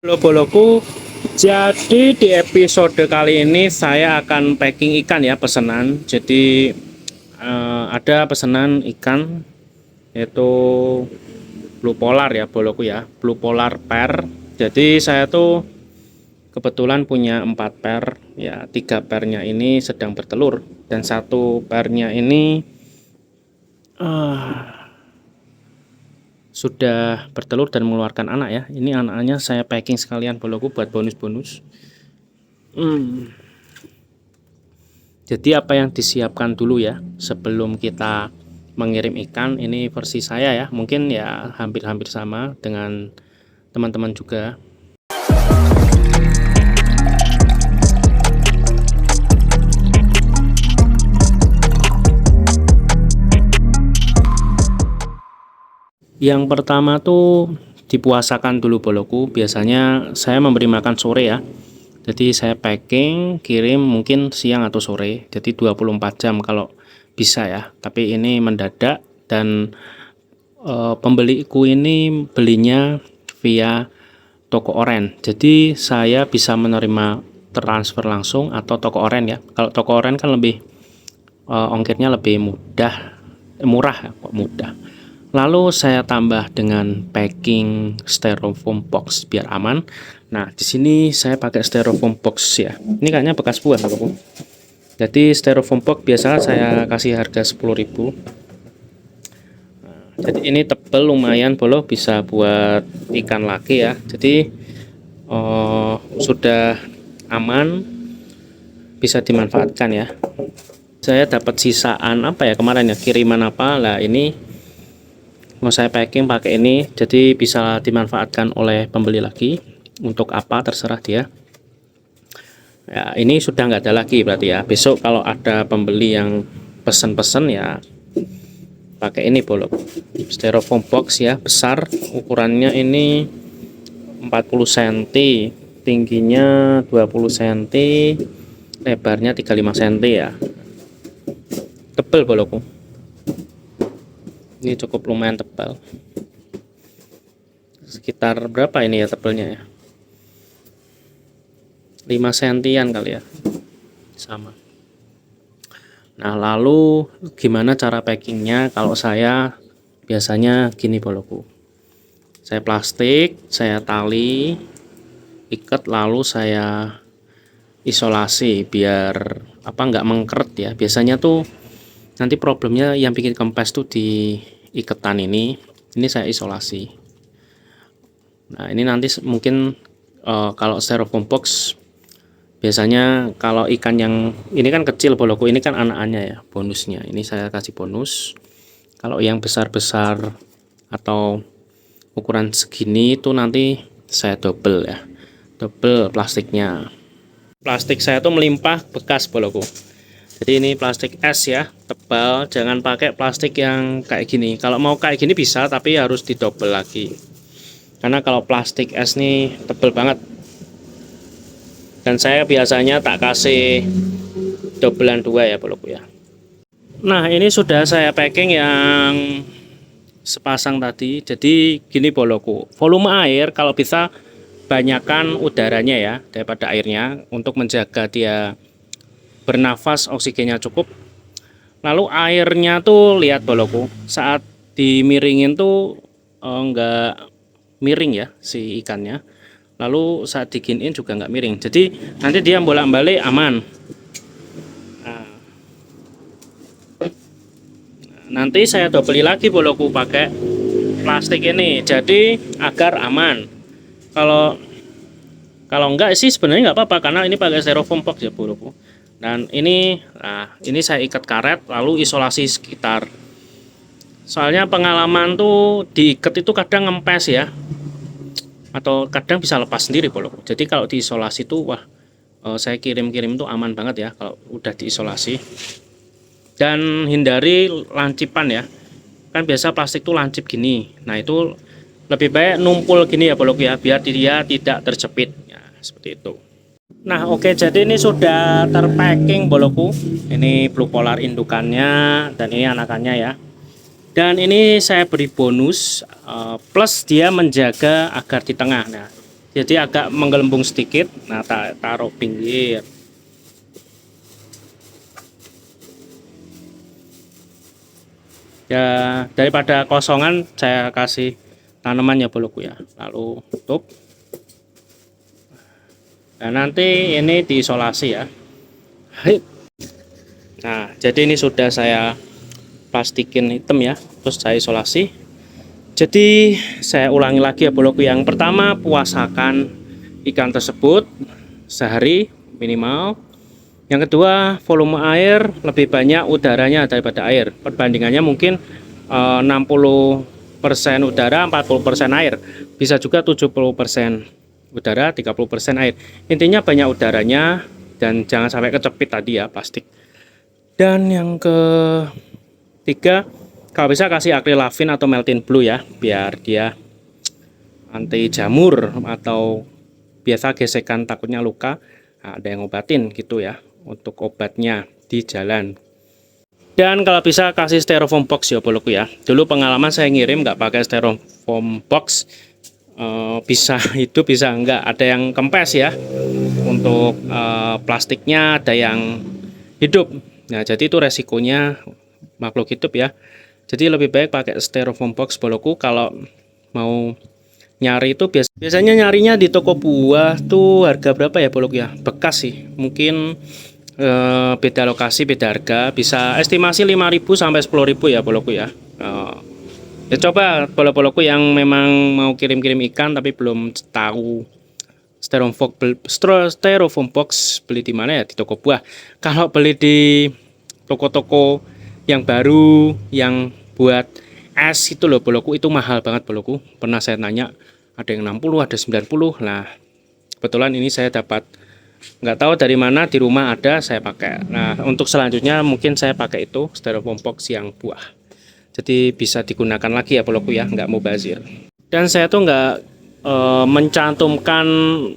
Boloku, jadi di episode kali ini saya akan packing ikan ya, pesanan. Jadi ada pesanan ikan yaitu blue polar ya, boloku ya, blue polar pair. Jadi saya tuh kebetulan punya 4 pair ya, 3 pairnya ini sedang bertelur dan satu pairnya ini sudah bertelur dan mengeluarkan anak ya. Ini anaknya saya packing sekalian boloku buat bonus-bonus. Jadi apa yang disiapkan dulu ya sebelum kita mengirim ikan, ini versi saya ya, mungkin ya hampir-hampir sama dengan teman-teman juga. Yang pertama tuh dipuasakan dulu boloku. Biasanya saya memberi makan sore ya. Jadi saya packing kirim mungkin siang atau sore. Jadi 24 jam kalau bisa ya. Tapi ini mendadak dan pembeliku ini belinya via toko oren. Jadi saya bisa menerima transfer langsung atau toko oren ya. Kalau toko oren kan lebih ongkirnya lebih murah ya, kok mudah. Lalu saya tambah dengan packing styrofoam box biar aman. Nah, di sini saya pakai styrofoam box ya. Ini kayaknya bekas buah aku. Jadi styrofoam box biasa saya kasih harga 10.000. Nah, jadi ini tebel lumayan bolo, bisa buat ikan lagi ya. Jadi sudah aman, bisa dimanfaatkan ya. Saya dapat sisaan apa ya kemarin ya, kiriman apa lah, ini mau saya packing pakai ini, jadi bisa dimanfaatkan oleh pembeli lagi untuk apa terserah dia ya. Ini sudah nggak ada lagi berarti ya. Besok kalau ada pembeli yang pesen-pesen ya pakai ini bolok styrofoam box ya, besar ukurannya ini 40 cm, tingginya 20 cm, lebarnya 35 cm ya, tebel bolokku. Ini cukup lumayan tebal, sekitar berapa ini ya tebelnya ya, 5 sentian kali ya, sama. Nah lalu gimana cara packingnya? Kalau saya biasanya gini boloku, saya plastik, saya tali ikat, lalu saya isolasi biar apa nggak mengkeret ya. Biasanya tuh nanti problemnya yang bikin kempes tuh di iketan ini saya isolasi. Nah ini nanti mungkin kalau styrofoam box biasanya kalau ikan yang ini kan kecil boloku, ini kan anak-anaknya ya, bonusnya ini saya kasih bonus. Kalau yang besar-besar atau ukuran segini itu nanti saya double ya, double plastiknya. Plastik saya tuh melimpah bekas boloku. Jadi ini plastik es ya, tebal, jangan pakai plastik yang kayak gini. Kalau mau kayak gini bisa, tapi harus didobel lagi. Karena kalau plastik es nih tebal banget. Dan saya biasanya tak kasih dobelan 2 ya boloku ya. Nah ini sudah saya packing yang sepasang tadi. Jadi gini boloku, volume air kalau bisa banyakkan udaranya ya daripada airnya, untuk menjaga dia bernafas, oksigennya cukup. Lalu airnya tuh lihat boloku, saat dimiringin tuh enggak miring ya si ikannya. Lalu saat diginiin juga nggak miring, jadi nanti dia bolak-balik aman. Nah, nanti saya dobeli lagi boloku pakai plastik ini, jadi agar aman. Kalau kalau enggak sih sebenarnya nggak apa-apa, karena ini pakai styrofoam box ya boloku. Dan ini, nah ini saya ikat karet lalu isolasi sekitar. Soalnya pengalaman tuh diikat itu kadang ngempes ya, atau kadang bisa lepas sendiri boloku. Jadi kalau diisolasi tuh wah, saya kirim-kirim tuh aman banget ya kalau udah diisolasi. Dan hindari lancipan ya, kan biasa plastik tuh lancip gini. Nah itu lebih baik numpul gini ya boloku ya, biar dia tidak terjepit ya, seperti itu. Nah oke, jadi ini sudah terpacking boloku. Ini blue polar indukannya dan ini anakannya ya. Dan ini saya beri bonus plus dia menjaga agar di tengah. Nah jadi agak menggelembung sedikit. Nah, taruh pinggir. Ya, daripada kosongan saya kasih tanaman ya boloku ya. Lalu tutup. Dan nanti ini diisolasi ya. Nah, jadi ini sudah saya plastikin hitam ya, terus saya isolasi. Jadi saya ulangi lagi ya boloku. Yang pertama, puasakan ikan tersebut sehari minimal. Yang kedua, volume air lebih banyak udaranya daripada air. Perbandingannya mungkin 60% udara, 40% air. Bisa juga 70% udara, 30% air. Intinya banyak udaranya dan jangan sampai kecepit tadi ya plastik. Dan yang ketiga, kalau bisa kasih akrilavin atau melting blue ya, biar dia anti jamur atau biasa gesekan takutnya luka. Nah, ada yang obatin gitu ya untuk obatnya di jalan. Dan kalau bisa kasih styrofoam box ya boloku ya. Dulu pengalaman saya ngirim nggak pakai styrofoam box, bisa hidup bisa enggak, ada yang kempes ya untuk plastiknya, ada yang hidup. Nah, jadi itu resikonya makhluk hidup ya. Jadi lebih baik pakai styrofoam box boloku. Kalau mau nyari itu biasanya nyarinya di toko buah tuh harga berapa ya boloku ya, bekas sih mungkin beda lokasi beda harga, bisa estimasi 5.000 sampai 10.000 ya boloku ya. Ya coba bolo-boloku yang memang mau kirim-kirim ikan tapi belum tahu styrofoam box beli di mana ya, di toko buah. Kalau beli di toko-toko yang baru yang buat es itu loh boloku, itu mahal banget boloku. Pernah saya tanya, ada yang 60, ada 90. Nah, kebetulan ini saya dapat, nggak tahu dari mana, di rumah ada, saya pakai. Nah, untuk selanjutnya mungkin saya pakai itu styrofoam box yang buah. Jadi bisa digunakan lagi ya boloku ya, nggak mau bazir. Dan saya tuh nggak mencantumkan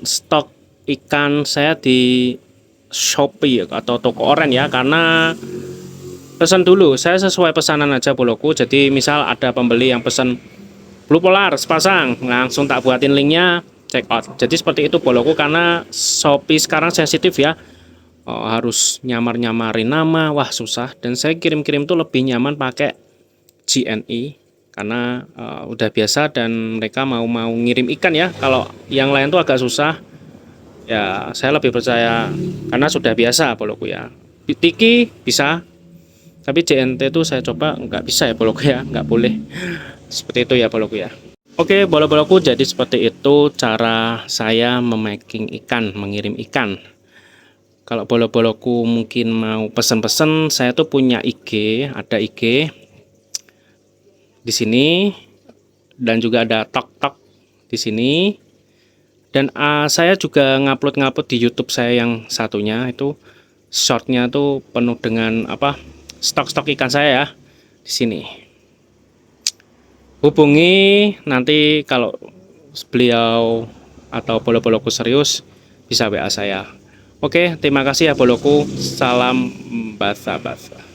stok ikan saya di Shopee atau toko oren ya, karena pesan dulu, saya sesuai pesanan aja boloku. Jadi misal ada pembeli yang pesan blue polar sepasang, langsung tak buatin linknya, check out. Jadi seperti itu boloku, karena Shopee sekarang sensitif ya, harus nyamar-nyamarin nama, wah susah. Dan saya kirim-kirim tuh lebih nyaman pakai JNE karena udah biasa dan mereka mau ngirim ikan ya. Kalau yang lain tuh agak susah ya, saya lebih percaya karena sudah biasa boloku ya. Tiki bisa, tapi JNT itu saya coba nggak bisa ya boloku ya, nggak boleh seperti itu ya boloku ya. Oke bolo-boloku, jadi seperti itu cara saya memaking ikan, mengirim ikan. Kalau bolo-boloku mungkin mau pesen-pesen, saya tuh punya IG, ada IG di sini dan juga ada tok-tok di sini. Dan saya juga ngupload di YouTube saya yang satunya itu, shortnya tuh penuh dengan apa, stok-stok ikan saya ya di sini. Hubungi nanti kalau beliau atau bolo-boloku serius, bisa WA saya. Oke, terima kasih ya boloku. Salam basa-basa.